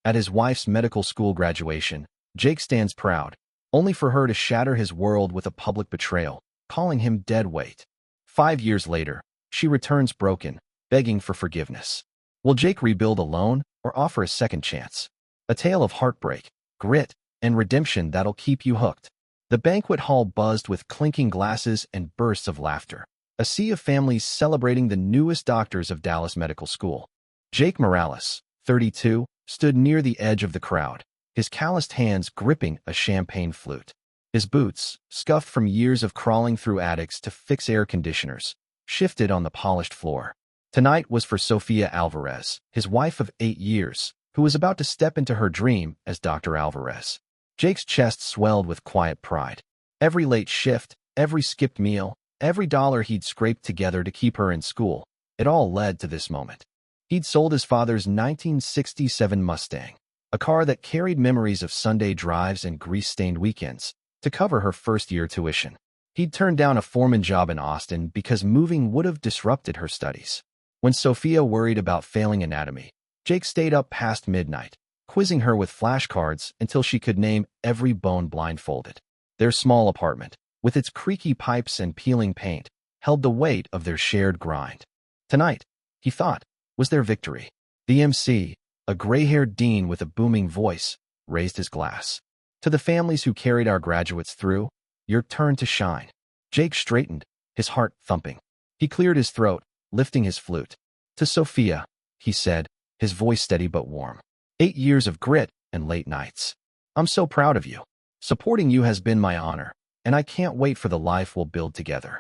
At his wife's medical school graduation, Jake stands proud, only for her to shatter his world with a public betrayal, calling him dead weight. 5 years later, she returns broken, begging for forgiveness. Will Jake rebuild alone or offer a second chance? A tale of heartbreak, grit, and redemption that'll keep you hooked. The banquet hall buzzed with clinking glasses and bursts of laughter. A sea of families celebrating the newest doctors of Dallas Medical School. Jake Morales, 32, stood near the edge of the crowd, his calloused hands gripping a champagne flute. His boots, scuffed from years of crawling through attics to fix air conditioners, shifted on the polished floor. Tonight was for Sofia Alvarez, his wife of 8 years, who was about to step into her dream as Dr. Alvarez. Jake's chest swelled with quiet pride. Every late shift, every skipped meal, every dollar he'd scraped together to keep her in school, it all led to this moment. He'd sold his father's 1967 Mustang, a car that carried memories of Sunday drives and grease-stained weekends, to cover her first-year tuition. He'd turned down a foreman job in Austin because moving would have disrupted her studies. When Sofia worried about failing anatomy, Jake stayed up past midnight, quizzing her with flashcards until she could name every bone blindfolded. Their small apartment, with its creaky pipes and peeling paint, held the weight of their shared grind. Tonight, he thought, was their victory. The MC, a gray-haired dean with a booming voice, raised his glass. To the families who carried our graduates through, your turn to shine. Jake straightened, his heart thumping. He cleared his throat, lifting his flute. To Sofia, he said, his voice steady but warm. 8 years of grit and late nights. I'm so proud of you. Supporting you has been my honor, and I can't wait for the life we'll build together.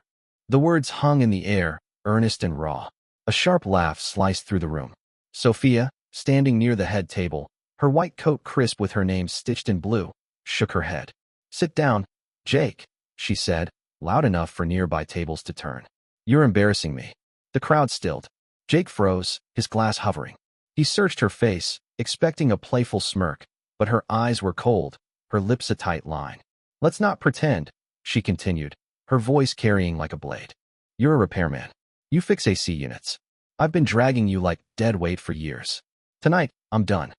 The words hung in the air, earnest and raw. A sharp laugh sliced through the room. Sofia, standing near the head table, her white coat crisp with her name stitched in blue, shook her head. Sit down, Jake, she said, loud enough for nearby tables to turn. You're embarrassing me. The crowd stilled. Jake froze, his glass hovering. He searched her face, expecting a playful smirk, but her eyes were cold, her lips a tight line. Let's not pretend, she continued, her voice carrying like a blade. You're a repairman. You fix AC units. I've been dragging you like dead weight for years. Tonight, I'm done.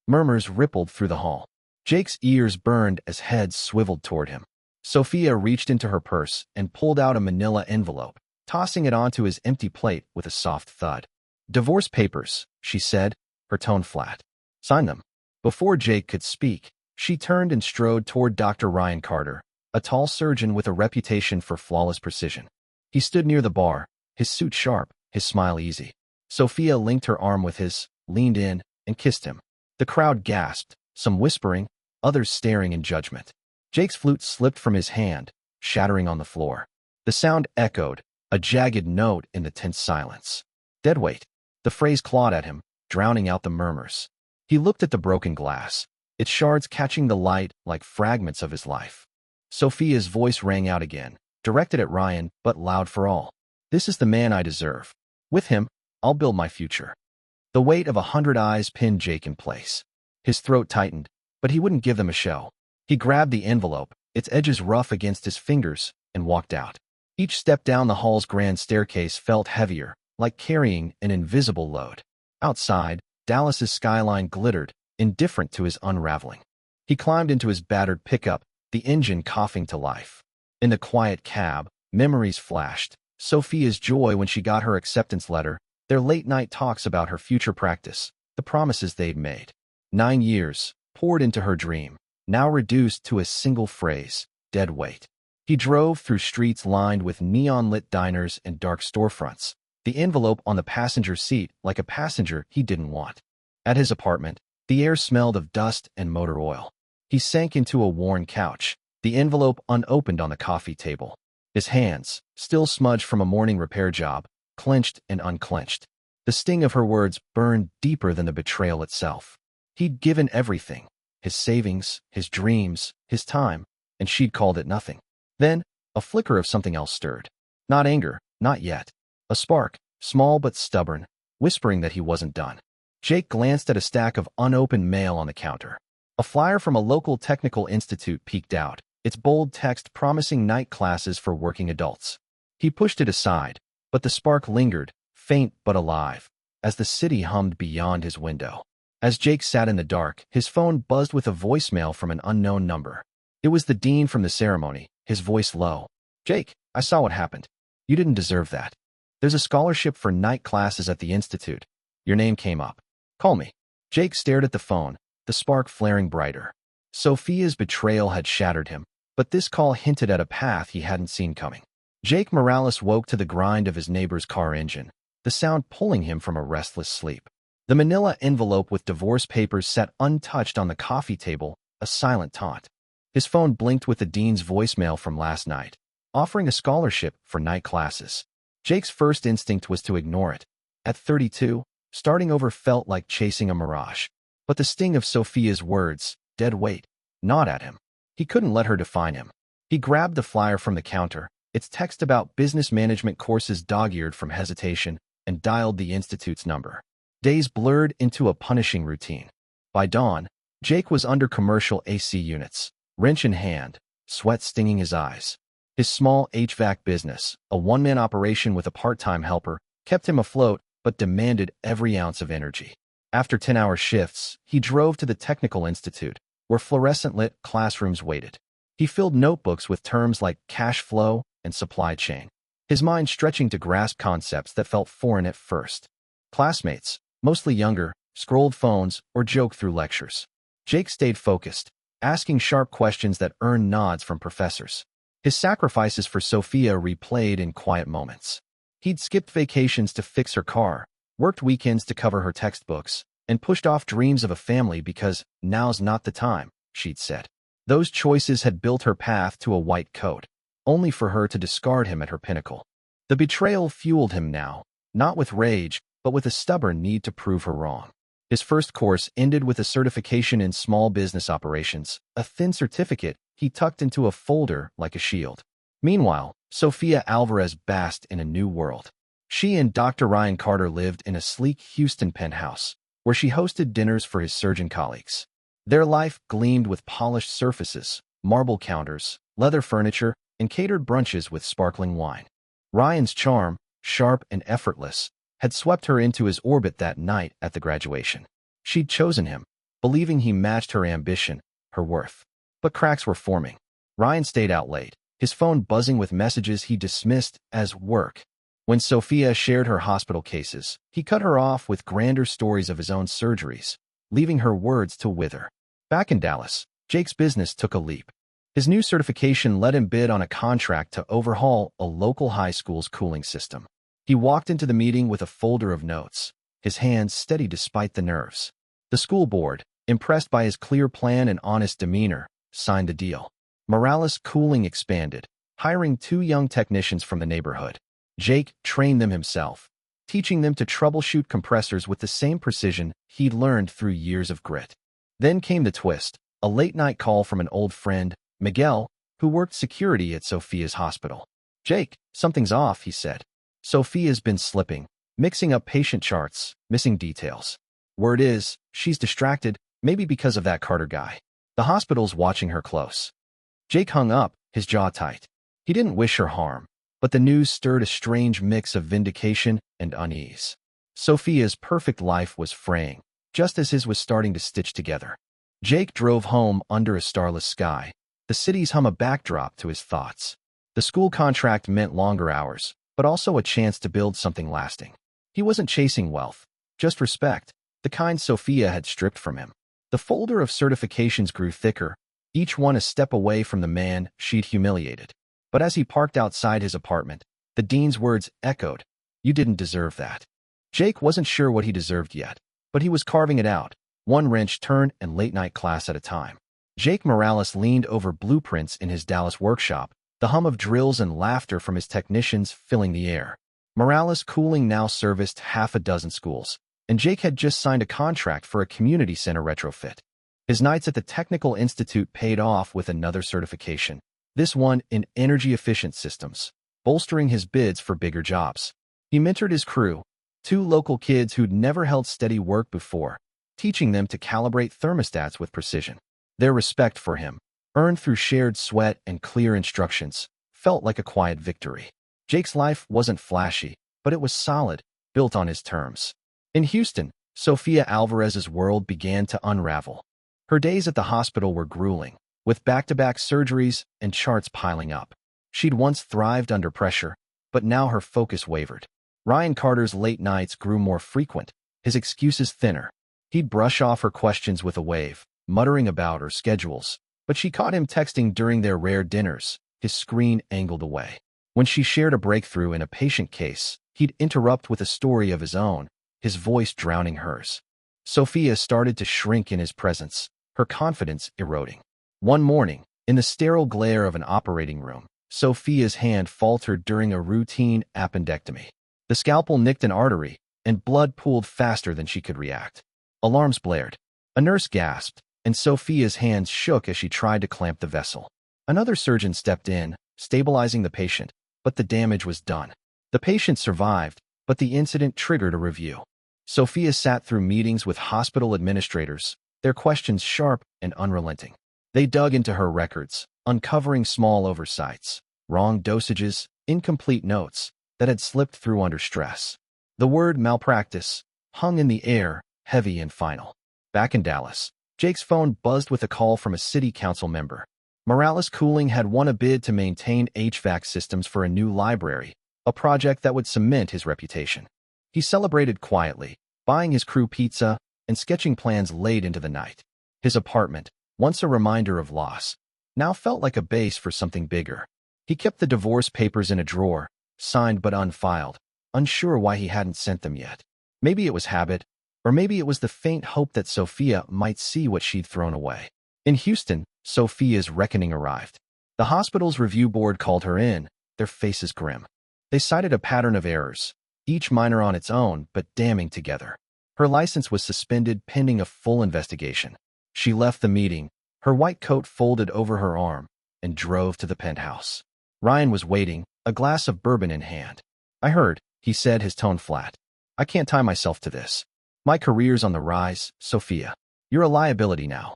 Murmurs rippled through the hall. Jake's ears burned as heads swiveled toward him. Sofia reached into her purse and pulled out a manila envelope, tossing it onto his empty plate with a soft thud. Divorce papers, she said, her tone flat. Sign them. Before Jake could speak, she turned and strode toward Dr. Ryan Carter, a tall surgeon with a reputation for flawless precision. He stood near the bar, his suit sharp, his smile easy. Sofia linked her arm with his, leaned in, and kissed him. The crowd gasped, some whispering, others staring in judgment. Jake's flute slipped from his hand, shattering on the floor. The sound echoed, a jagged note in the tense silence. Deadweight. The phrase clawed at him, drowning out the murmurs. He looked at the broken glass, its shards catching the light like fragments of his life. Sofia's voice rang out again, directed at Ryan, but loud for all. This is the man I deserve. With him, I'll build my future. The weight of 100 eyes pinned Jake in place. His throat tightened, but he wouldn't give them a show. He grabbed the envelope, its edges rough against his fingers, and walked out. Each step down the hall's grand staircase felt heavier, like carrying an invisible load. Outside, Dallas's skyline glittered, indifferent to his unraveling. He climbed into his battered pickup, the engine coughing to life. In the quiet cab, memories flashed. Sofia's joy when she got her acceptance letter, their late-night talks about her future practice, the promises they'd made. 9 years, poured into her dream, now reduced to a single phrase, dead weight. He drove through streets lined with neon-lit diners and dark storefronts, the envelope on the passenger seat like a passenger he didn't want. At his apartment, the air smelled of dust and motor oil. He sank into a worn couch, the envelope unopened on the coffee table. His hands, still smudged from a morning repair job, clenched and unclenched. The sting of her words burned deeper than the betrayal itself. He'd given everything, his savings, his dreams, his time, and she'd called it nothing. Then, a flicker of something else stirred. Not anger, not yet. A spark, small but stubborn, whispering that he wasn't done. Jake glanced at a stack of unopened mail on the counter. A flyer from a local technical institute peeked out, its bold text promising night classes for working adults. He pushed it aside, but the spark lingered, faint but alive, as the city hummed beyond his window. As Jake sat in the dark, his phone buzzed with a voicemail from an unknown number. It was the dean from the ceremony, his voice low. "Jake, I saw what happened. You didn't deserve that. There's a scholarship for night classes at the institute. Your name came up. Call me." Jake stared at the phone, the spark flaring brighter. Sophia's betrayal had shattered him, but this call hinted at a path he hadn't seen coming. Jake Morales woke to the grind of his neighbor's car engine, the sound pulling him from a restless sleep. The manila envelope with divorce papers sat untouched on the coffee table, a silent taunt. His phone blinked with the dean's voicemail from last night, offering a scholarship for night classes. Jake's first instinct was to ignore it. At 32, starting over felt like chasing a mirage. But the sting of Sophia's words, dead weight, gnawed at him. He couldn't let her define him. He grabbed the flyer from the counter, its text about business management courses dog-eared from hesitation, and dialed the institute's number. Days blurred into a punishing routine. By dawn, Jake was under commercial AC units, wrench in hand, sweat stinging his eyes. His small HVAC business, a one-man operation with a part-time helper, kept him afloat but demanded every ounce of energy. After 10-hour shifts, he drove to the Technical Institute, where fluorescent-lit classrooms waited. He filled notebooks with terms like cash flow and supply chain, his mind stretching to grasp concepts that felt foreign at first. Classmates, mostly younger, scrolled phones or joked through lectures. Jake stayed focused, asking sharp questions that earned nods from professors. His sacrifices for Sophia replayed in quiet moments. He'd skipped vacations to fix her car, worked weekends to cover her textbooks, and pushed off dreams of a family because now's not the time, she'd said. Those choices had built her path to a white coat, only for her to discard him at her pinnacle. The betrayal fueled him now, not with rage, but with a stubborn need to prove her wrong. His first course ended with a certification in small business operations, a thin certificate he tucked into a folder like a shield. Meanwhile, Sophia Alvarez basked in a new world. She and Dr. Ryan Carter lived in a sleek Houston penthouse, where she hosted dinners for his surgeon colleagues. Their life gleamed with polished surfaces, marble counters, leather furniture, and catered brunches with sparkling wine. Ryan's charm, sharp and effortless, had swept her into his orbit that night at the graduation. She'd chosen him, believing he matched her ambition, her worth. But cracks were forming. Ryan stayed out late, his phone buzzing with messages he dismissed as work. When Sophia shared her hospital cases, he cut her off with grander stories of his own surgeries, leaving her words to wither. Back in Dallas, Jake's business took a leap. His new certification let him bid on a contract to overhaul a local high school's cooling system. He walked into the meeting with a folder of notes, his hands steady despite the nerves. The school board, impressed by his clear plan and honest demeanor, signed the deal. Morales Cooling expanded, hiring 2 young technicians from the neighborhood. Jake trained them himself, teaching them to troubleshoot compressors with the same precision he'd learned through years of grit. Then came the twist, a late-night call from an old friend, Miguel, who worked security at Sophia's hospital. "Jake, something's off," he said. "Sophia's been slipping, mixing up patient charts, missing details. Word is, she's distracted, maybe because of that Carter guy. The hospital's watching her close." Jake hung up, his jaw tight. He didn't wish her harm, but the news stirred a strange mix of vindication and unease. Sophia's perfect life was fraying, just as his was starting to stitch together. Jake drove home under a starless sky, the city's hum a backdrop to his thoughts. The school contract meant longer hours, but also a chance to build something lasting. He wasn't chasing wealth, just respect, the kind Sophia had stripped from him. The folder of certifications grew thicker, each one a step away from the man she'd humiliated. But as he parked outside his apartment, the dean's words echoed, "You didn't deserve that." Jake wasn't sure what he deserved yet, but he was carving it out, one wrench turn and late-night class at a time. Jake Morales leaned over blueprints in his Dallas workshop, the hum of drills and laughter from his technicians filling the air. Morales Cooling now serviced half a dozen schools, and Jake had just signed a contract for a community center retrofit. His nights at the Technical Institute paid off with another certification, this one in energy-efficient systems, bolstering his bids for bigger jobs. He mentored his crew, 2 local kids who'd never held steady work before, teaching them to calibrate thermostats with precision. Their respect for him, earned through shared sweat and clear instructions, felt like a quiet victory. Jake's life wasn't flashy, but it was solid, built on his terms. In Houston, Sofia Alvarez's world began to unravel. Her days at the hospital were grueling, with back-to-back surgeries and charts piling up. She'd once thrived under pressure, but now her focus wavered. Ryan Carter's late nights grew more frequent, his excuses thinner. He'd brush off her questions with a wave, muttering about her schedules, but she caught him texting during their rare dinners, his screen angled away. When she shared a breakthrough in a patient case, he'd interrupt with a story of his own, his voice drowning hers. Sofia started to shrink in his presence, her confidence eroding. One morning, in the sterile glare of an operating room, Sofia's hand faltered during a routine appendectomy. The scalpel nicked an artery, and blood pooled faster than she could react. Alarms blared. A nurse gasped, and Sofia's hands shook as she tried to clamp the vessel. Another surgeon stepped in, stabilizing the patient, but the damage was done. The patient survived, but the incident triggered a review. Sofia sat through meetings with hospital administrators, their questions sharp and unrelenting. They dug into her records, uncovering small oversights, wrong dosages, incomplete notes that had slipped through under stress. The word malpractice hung in the air, heavy and final. Back in Dallas, Jake's phone buzzed with a call from a city council member. Morales Cooling had won a bid to maintain HVAC systems for a new library, a project that would cement his reputation. He celebrated quietly, buying his crew pizza and sketching plans late into the night. His apartment, once a reminder of loss, now felt like a base for something bigger. He kept the divorce papers in a drawer, signed but unfiled, unsure why he hadn't sent them yet. Maybe it was habit, or maybe it was the faint hope that Sofia might see what she'd thrown away. In Houston, Sofia's reckoning arrived. The hospital's review board called her in, their faces grim. They cited a pattern of errors, each minor on its own but damning together. Her license was suspended pending a full investigation. She left the meeting, her white coat folded over her arm, and drove to the penthouse. Ryan was waiting, a glass of bourbon in hand. "I heard," he said, his tone flat. "I can't tie myself to this. My career's on the rise, Sofia. You're a liability now."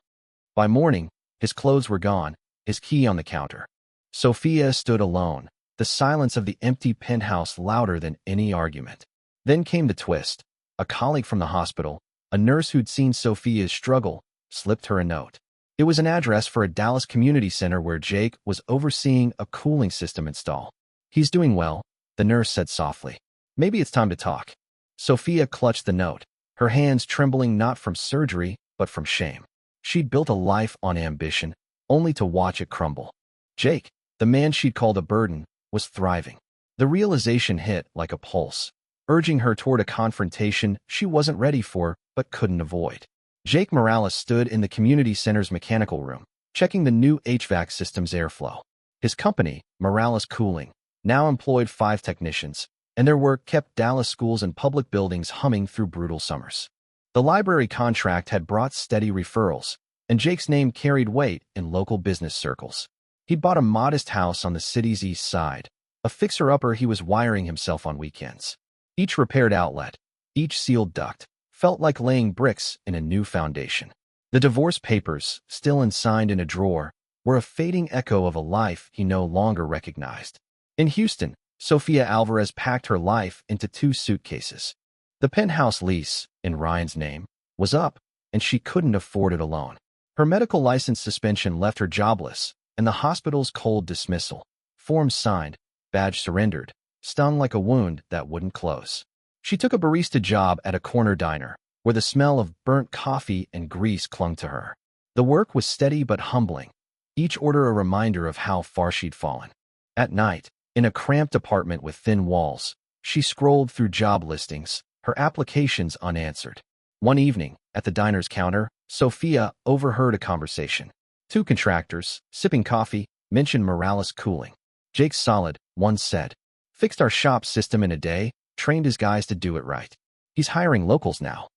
By morning, his clothes were gone, his key on the counter. Sofia stood alone, the silence of the empty penthouse louder than any argument. Then came the twist. A colleague from the hospital, a nurse who'd seen Sofia's struggle, slipped her a note. It was an address for a Dallas community center where Jake was overseeing a cooling system install. "He's doing well," the nurse said softly. "Maybe it's time to talk." Sofia clutched the note, her hands trembling not from surgery, but from shame. She'd built a life on ambition, only to watch it crumble. Jake, the man she'd called a burden, was thriving. The realization hit like a pulse, urging her toward a confrontation she wasn't ready for but couldn't avoid. Jake Morales stood in the community center's mechanical room, checking the new HVAC system's airflow. His company, Morales Cooling, now employed 5 technicians, and their work kept Dallas schools and public buildings humming through brutal summers. The library contract had brought steady referrals, and Jake's name carried weight in local business circles. He'd bought a modest house on the city's east side, a fixer-upper he was wiring himself on weekends. Each repaired outlet, each sealed duct, felt like laying bricks in a new foundation. The divorce papers, still unsigned in a drawer, were a fading echo of a life he no longer recognized. In Houston, Sofia Alvarez packed her life into 2 suitcases. The penthouse lease, in Ryan's name, was up, and she couldn't afford it alone. Her medical license suspension left her jobless, and the hospital's cold dismissal, forms signed, badge surrendered, stung like a wound that wouldn't close. She took a barista job at a corner diner, where the smell of burnt coffee and grease clung to her. The work was steady but humbling, each order a reminder of how far she'd fallen. At night, in a cramped apartment with thin walls, she scrolled through job listings, her applications unanswered. One evening, at the diner's counter, Sofia overheard a conversation. 2 contractors, sipping coffee, mentioned Morales Cooling. "Jake's solid," one said. "Fixed our shop system in a day, trained his guys to do it right. He's hiring locals now."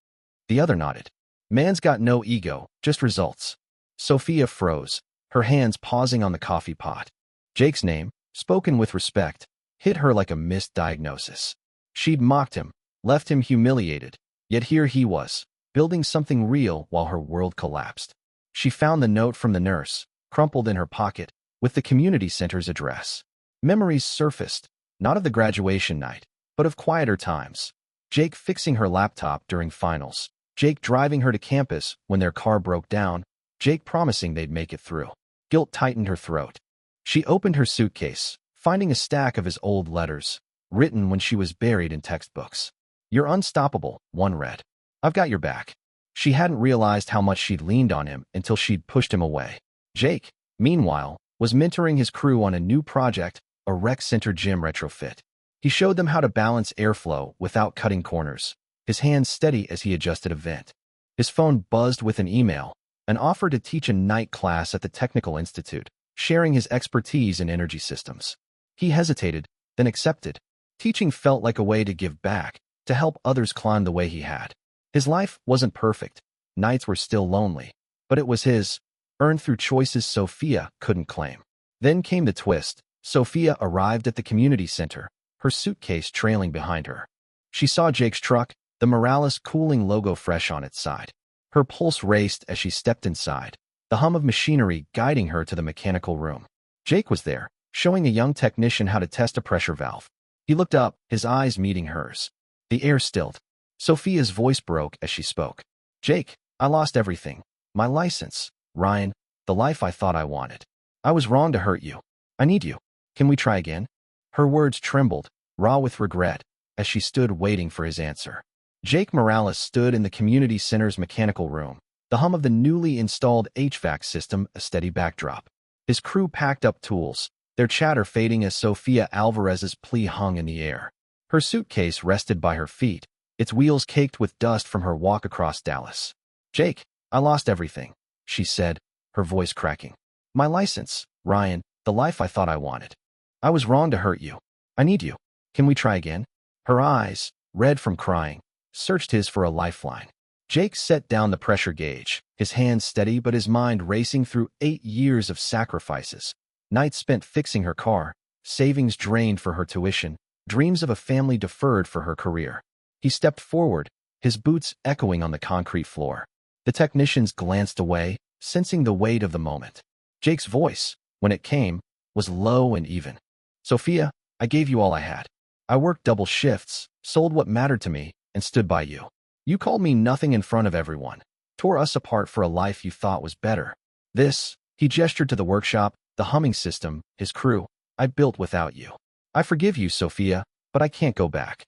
The other nodded. "Man's got no ego, just results." Sofia froze, her hands pausing on the coffee pot. Jake's name, spoken with respect, hit her like a missed diagnosis. She'd mocked him, left him humiliated, yet here he was, building something real while her world collapsed. She found the note from the nurse, crumpled in her pocket, with the community center's address. Memories surfaced, not of the graduation night, but of quieter times. Jake fixing her laptop during finals. Jake driving her to campus when their car broke down. Jake promising they'd make it through. Guilt tightened her throat. She opened her suitcase, finding a stack of his old letters, written when she was buried in textbooks. "You're unstoppable," one read. "I've got your back." She hadn't realized how much she'd leaned on him until she'd pushed him away. Jake, meanwhile, was mentoring his crew on a new project, a rec center gym retrofit. He showed them how to balance airflow without cutting corners, his hands steady as he adjusted a vent. His phone buzzed with an email, an offer to teach a night class at the Technical Institute, sharing his expertise in energy systems. He hesitated, then accepted. Teaching felt like a way to give back, to help others climb the way he had. His life wasn't perfect. Nights were still lonely. But it was his, earned through choices Sophia couldn't claim. Then came the twist. Sophia arrived at the community center, her suitcase trailing behind her. She saw Jake's truck, the Morales Cooling logo fresh on its side. Her pulse raced as she stepped inside, the hum of machinery guiding her to the mechanical room. Jake was there, showing a young technician how to test a pressure valve. He looked up, his eyes meeting hers. The air stilled. Sophia's voice broke as she spoke. "Jake, I lost everything. My license, Ryan, the life I thought I wanted. I was wrong to hurt you. I need you. Can we try again?" Her words trembled, raw with regret, as she stood waiting for his answer. Jake Morales stood in the community center's mechanical room, the hum of the newly installed HVAC system a steady backdrop. His crew packed up tools, their chatter fading as Sofia Alvarez's plea hung in the air. Her suitcase rested by her feet, its wheels caked with dust from her walk across Dallas. "Jake, I lost everything," she said, her voice cracking. "My license, Ryan, the life I thought I wanted. I was wrong to hurt you. I need you. Can we try again?" Her eyes, red from crying, searched his for a lifeline. Jake set down the pressure gauge, his hands steady but his mind racing through 8 years of sacrifices. Nights spent fixing her car, savings drained for her tuition, dreams of a family deferred for her career. He stepped forward, his boots echoing on the concrete floor. The technicians glanced away, sensing the weight of the moment. Jake's voice, when it came, was low and even. "Sophia, I gave you all I had. I worked double shifts, sold what mattered to me, and stood by you. You called me nothing in front of everyone, tore us apart for a life you thought was better. This," he gestured to the workshop, the humming system, his crew, "I built without you. I forgive you, Sophia, but I can't go back."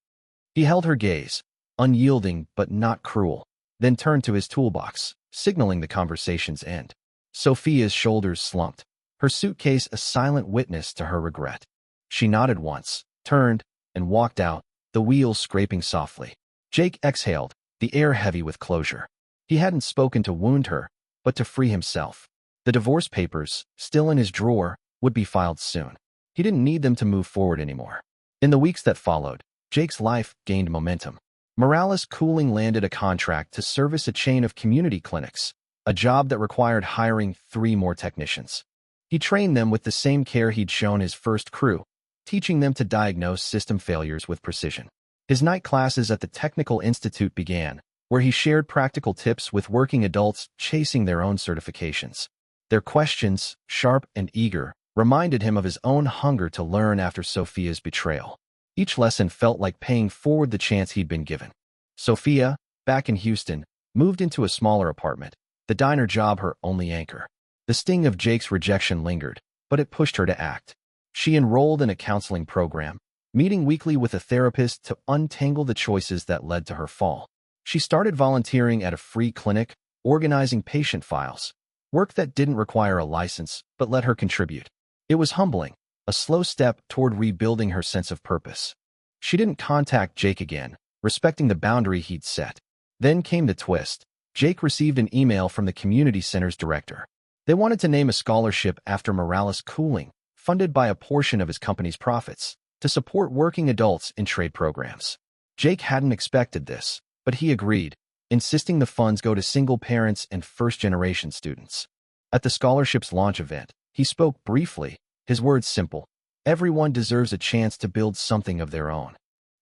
He held her gaze, unyielding but not cruel, then turned to his toolbox, signaling the conversation's end. Sophia's shoulders slumped, her suitcase a silent witness to her regret. She nodded once, turned, and walked out, the wheels scraping softly. Jake exhaled, the air heavy with closure. He hadn't spoken to wound her, but to free himself. The divorce papers, still in his drawer, would be filed soon. He didn't need them to move forward anymore. In the weeks that followed, Jake's life gained momentum. Morales Cooling landed a contract to service a chain of community clinics, a job that required hiring 3 more technicians. He trained them with the same care he'd shown his first crew, teaching them to diagnose system failures with precision. His night classes at the Technical Institute began, where he shared practical tips with working adults chasing their own certifications. Their questions, sharp and eager, reminded him of his own hunger to learn after Sophia's betrayal. Each lesson felt like paying forward the chance he'd been given. Sophia, back in Houston, moved into a smaller apartment, the diner job her only anchor. The sting of Jake's rejection lingered, but it pushed her to act. She enrolled in a counseling program, meeting weekly with a therapist to untangle the choices that led to her fall. She started volunteering at a free clinic, organizing patient files, work that didn't require a license but let her contribute. It was humbling, a slow step toward rebuilding her sense of purpose. She didn't contact Jake again, respecting the boundary he'd set. Then came the twist. Jake received an email from the community center's director. They wanted to name a scholarship after Morales Cooling, funded by a portion of his company's profits, to support working adults in trade programs. Jake hadn't expected this, but he agreed, insisting the funds go to single parents and first-generation students. At the scholarship's launch event, he spoke briefly, his words simple. Everyone deserves a chance to build something of their own.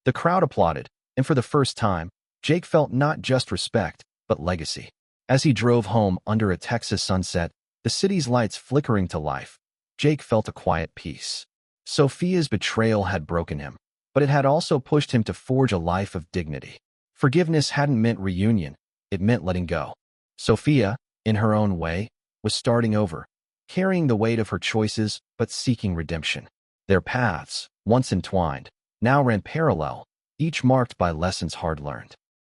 The crowd applauded, and for the first time, Jake felt not just respect, but legacy. As he drove home under a Texas sunset, the city's lights flickering to life, Jake felt a quiet peace. Sophia's betrayal had broken him, but it had also pushed him to forge a life of dignity. Forgiveness hadn't meant reunion, it meant letting go. Sophia, in her own way, was starting over, carrying the weight of her choices but seeking redemption. Their paths, once entwined, now ran parallel, each marked by lessons hard learned.